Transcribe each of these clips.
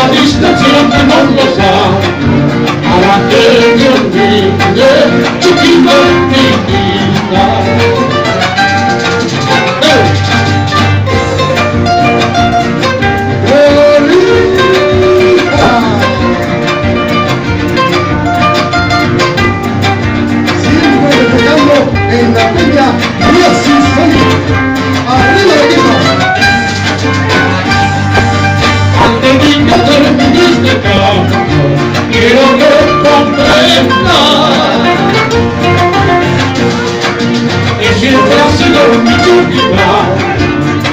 la distrazione non lo sa, alla che ti olvide, chiquito mi dica. En la peña, y así soy. Arriba de equipo. Antes de que termines este campo, quiero que comprendas que siempre ha sido mi dignidad,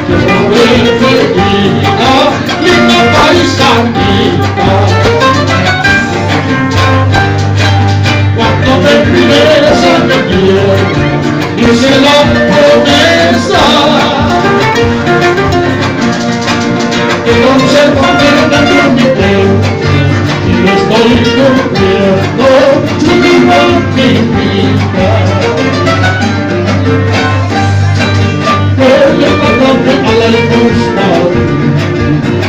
que no me perdida, linda paisanita. Cuando me primeras a mi piel, hice la promesa que conservaré dentro de mi piel y lo estoy cumpliendo, chiquita mi vida. Voy a matarme a la inmortal,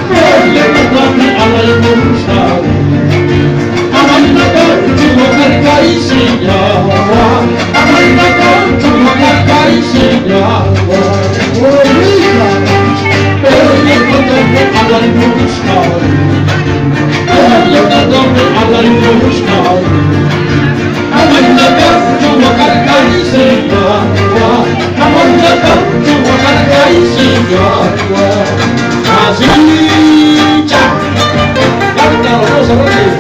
voy a matarme a la inmortal, a bailar chulo carga y señala, a bailar chulo carga y señala. Voy a matarme a la inmortal, voy a matarme a la inmortal, a bailar chulo carga y señala, a bailar chulo carga y señala. Así, ya, canta, vamos a ver.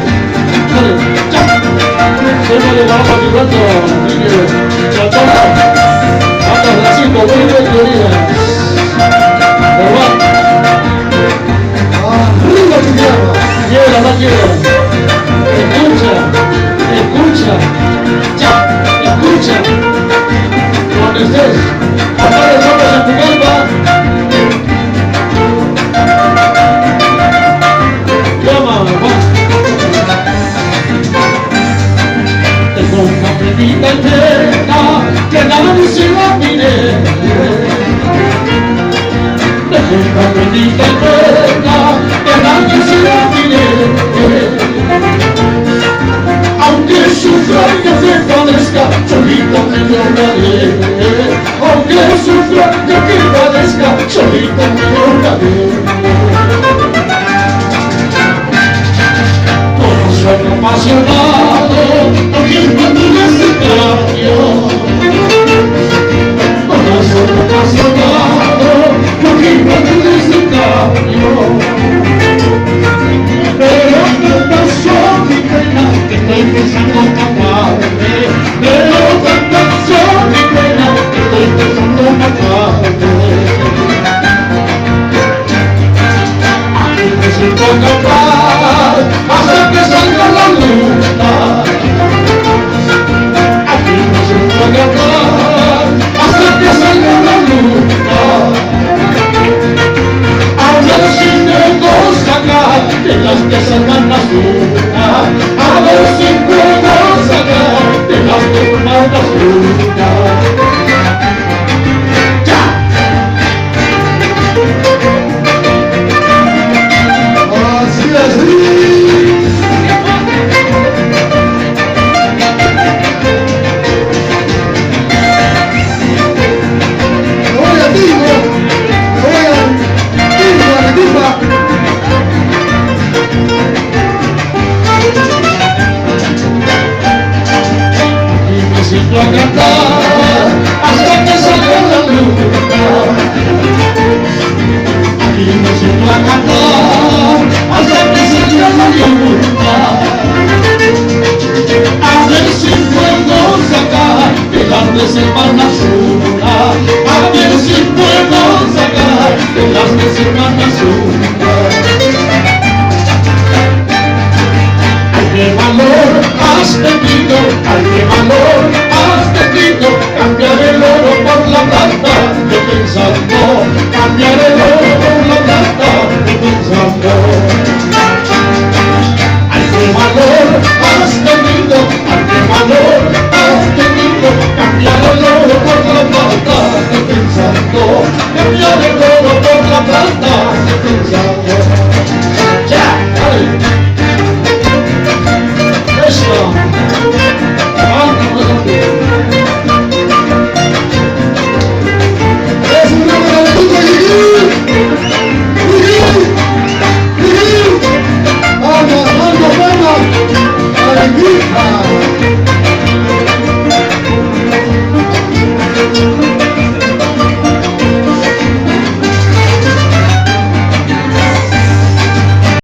Siempre le vamos a tirar la toma. Hasta las 5, muy bien, queridas. Arriba tu tierra. Quiera, no quiera. Escucha. Ya, escucha. Cuando estés, apaga los ojos en tu calma. Llama, va. Una predita eterna que nadie se la mire. Una predita eterna que nadie se la mire. Aunque sufra y que te padezca, solito me lloraré. Aunque sufra y que padezca, solito me lloraré. Con un sueño apasionado, no quiero ni ese cambio. Con un sueño apasionado, no quiero ni ese cambio. Pero ¿qué pasó, mi pena? Que estoy pensando matarme. Pero ¿qué pasó, mi pena? Que estoy pensando matarme. Aquí me siento capaz hasta que salga la luna. Aquí me siento capaz hasta que salga la luna. A ver si puedo sacar de las que salgan las lunas. A ver si puedo sacar de las que forman las lunas. A cantar hasta que salga la luna. Aquí me siento a cantar hasta que salga la luna. A ver si puedo sacar de las que se van a sonar. A ver si puedo sacar de las que se van a sonar. Ay, qué valor has tenido, ay, qué valor has tenido, cambiar el oro por la plata, yo pensando, cambiar el oro